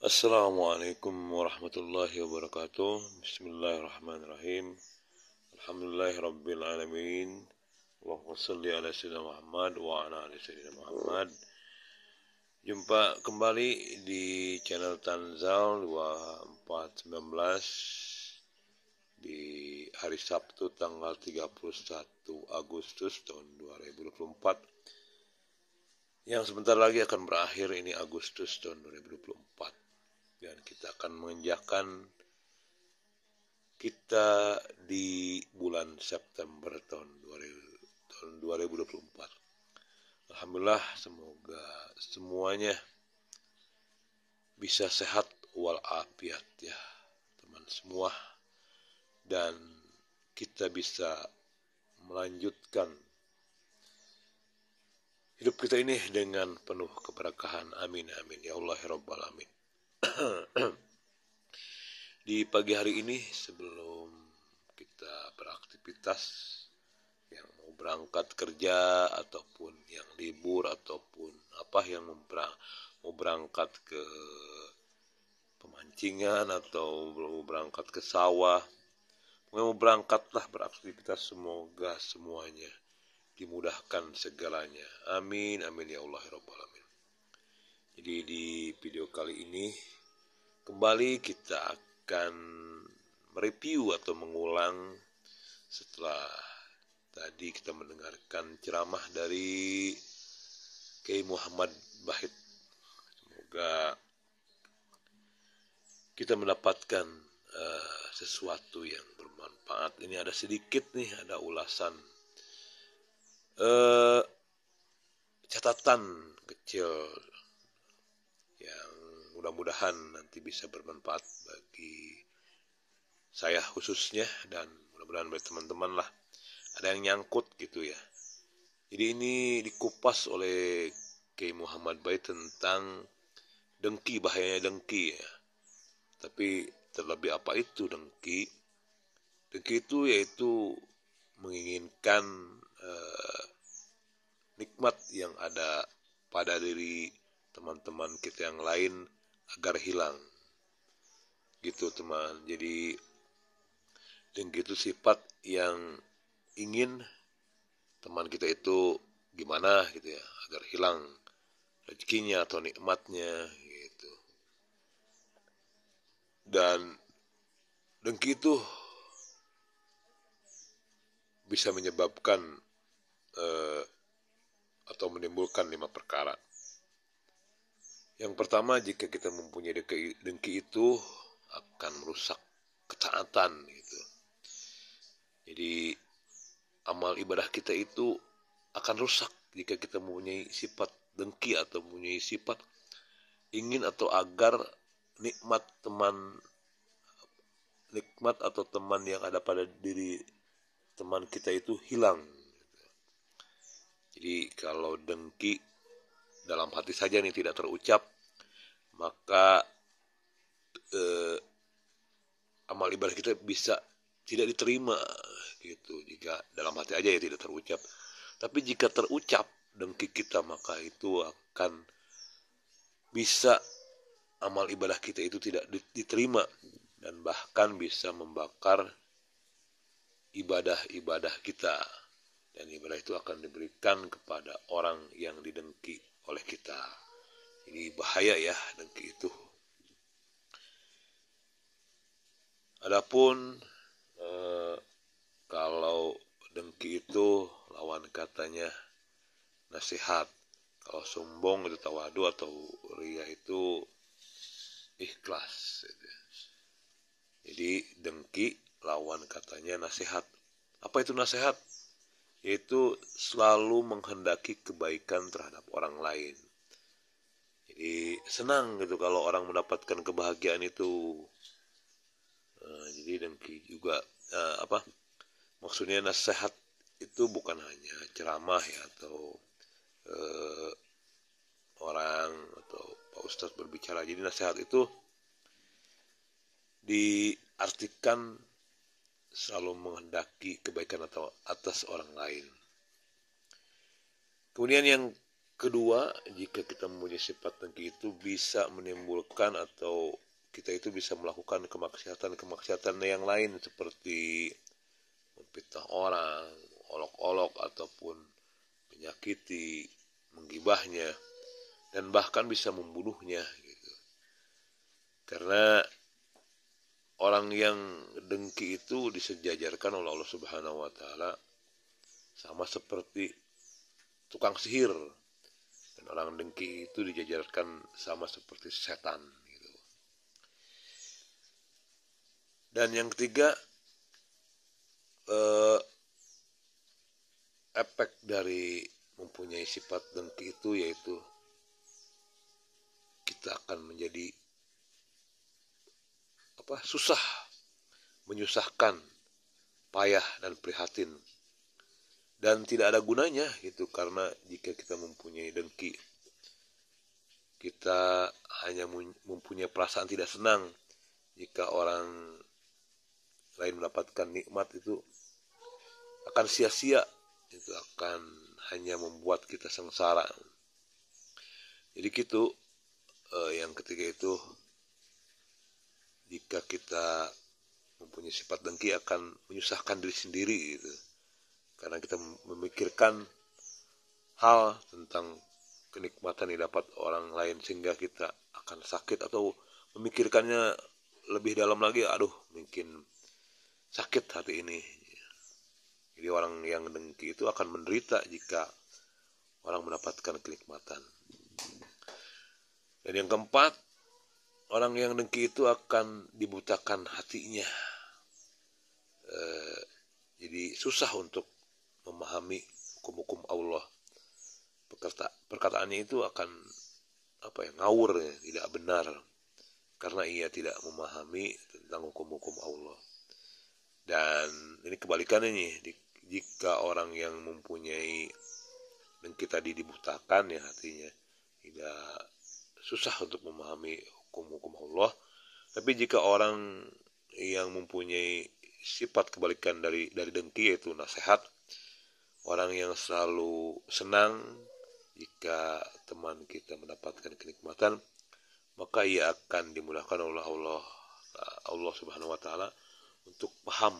Assalamualaikum warahmatullahi wabarakatuh. Bismillahirrahmanirrahim. Alhamdulillahirabbil alamin. Allahumma shalli ala sayyidina Muhammad wa ala ali sayyidina Muhammad. Jumpa kembali di channel Tanzal 2419 di hari Sabtu tanggal 31 Agustus tahun 2024. Yang sebentar lagi akan berakhir, ini Agustus tahun 2024. Dan kita akan menginjakan kita di bulan September tahun 2024. Alhamdulillah, semoga semuanya bisa sehat walafiat ya teman semua, dan kita bisa melanjutkan hidup kita ini dengan penuh keberkahan. Amin amin ya Allah ya Rabbal alamin. Di pagi hari ini, sebelum kita beraktivitas, yang mau berangkat kerja ataupun yang libur ataupun apa yang mau berangkat ke pemancingan atau mau berangkat ke sawah, mau berangkatlah beraktivitas, semoga semuanya dimudahkan segalanya. Amin amin ya Allah ya Rabbal alamin. Jadi di video kali ini kembali kita akan mereview atau mengulang setelah tadi kita mendengarkan ceramah dari Kiai Muhammad Bahit. Semoga kita mendapatkan sesuatu yang bermanfaat. Ini ada sedikit nih, ada ulasan catatan kecil yang mudah-mudahan nanti bisa bermanfaat bagi saya khususnya, dan mudah-mudahan bagi teman-teman lah, ada yang nyangkut gitu ya. Jadi ini dikupas oleh Kiai Muhammad Bahit tentang dengki, bahayanya dengki ya. Tapi terlebih apa itu dengki? Dengki itu yaitu menginginkan nikmat yang ada pada diri teman-teman kita yang lain agar hilang gitu teman. Jadi dengki itu sifat yang ingin teman kita itu gimana gitu ya, agar hilang rezekinya atau nikmatnya gitu. Dan dengki itu bisa menyebabkan atau menimbulkan 5 perkara. Yang pertama, jika kita mempunyai dengki itu akan merusak ketaatan gitu. Jadi amal ibadah kita itu akan rusak jika kita mempunyai sifat dengki atau mempunyai sifat ingin atau agar nikmat atau teman yang ada pada diri teman kita itu hilang. Jadi kalau dengki dalam hati saja nih tidak terucap, maka amal ibadah kita bisa tidak diterima gitu. Jika dalam hati aja ya tidak terucap. Tapi jika terucap dengki kita, maka itu akan bisa amal ibadah kita itu tidak diterima, dan bahkan bisa membakar ibadah-ibadah kita, dan ibadah itu akan diberikan kepada orang yang didengki oleh kita. Ini bahaya ya dengki itu. Adapun kalau dengki itu lawan katanya nasihat. Kalau sombong itu tawadu, atau ria itu ikhlas. Jadi dengki lawan katanya nasihat. Apa itu nasihat? Yaitu selalu menghendaki kebaikan terhadap orang lain. Jadi senang gitu kalau orang mendapatkan kebahagiaan itu. Jadi dengki juga maksudnya nasihat itu bukan hanya ceramah ya, atau orang atau Pak Ustadz berbicara. Jadi nasihat itu diartikan selalu menghendaki kebaikan atau atas orang lain. Kemudian yang Kedua, jika kita mempunyai sifat dengki itu bisa menimbulkan atau kita itu bisa melakukan kemaksiatan yang lain seperti memfitnah orang, olok-olok ataupun menyakiti, menggibahnya, dan bahkan bisa membunuhnya gitu. Karena orang yang dengki itu disejajarkan oleh Allah Subhanahu wa taala sama seperti tukang sihir, dan orang dengki itu dijajarkan sama seperti setan gitu. Dan yang ketiga, efek dari mempunyai sifat dengki itu yaitu kita akan menjadi susah, menyusahkan, payah dan prihatin, dan tidak ada gunanya gitu. Karena jika kita mempunyai dengki, kita hanya mempunyai perasaan tidak senang jika orang lain mendapatkan nikmat, itu akan sia-sia, itu akan hanya membuat kita sengsara. Jadi gitu. Yang ketiga itu, jika kita mempunyai sifat dengki akan menyusahkan diri sendiri gitu. Karena kita memikirkan hal tentang kenikmatan yang dapat orang lain sehingga kita akan sakit, atau memikirkannya lebih dalam lagi, aduh mungkin sakit hati ini. Jadi orang yang dengki itu akan menderita jika orang mendapatkan kenikmatan. Dan yang keempat, orang yang dengki itu akan dibutakan hatinya. Jadi susah untuk memahami hukum-hukum Allah. Perkataannya itu akan ngawur, tidak benar, karena ia tidak memahami tentang hukum-hukum Allah. Dan ini kebalikannya nih, jika orang yang mempunyai dengki tadi dibutakan ya hatinya, tidak susah untuk memahami hukum-hukum Allah. Tapi jika orang yang mempunyai sifat kebalikan dari dengki, yaitu nasihat, orang yang selalu senang jika teman kita mendapatkan kenikmatan, maka ia akan dimudahkan oleh Allah Subhanahu wa taala untuk paham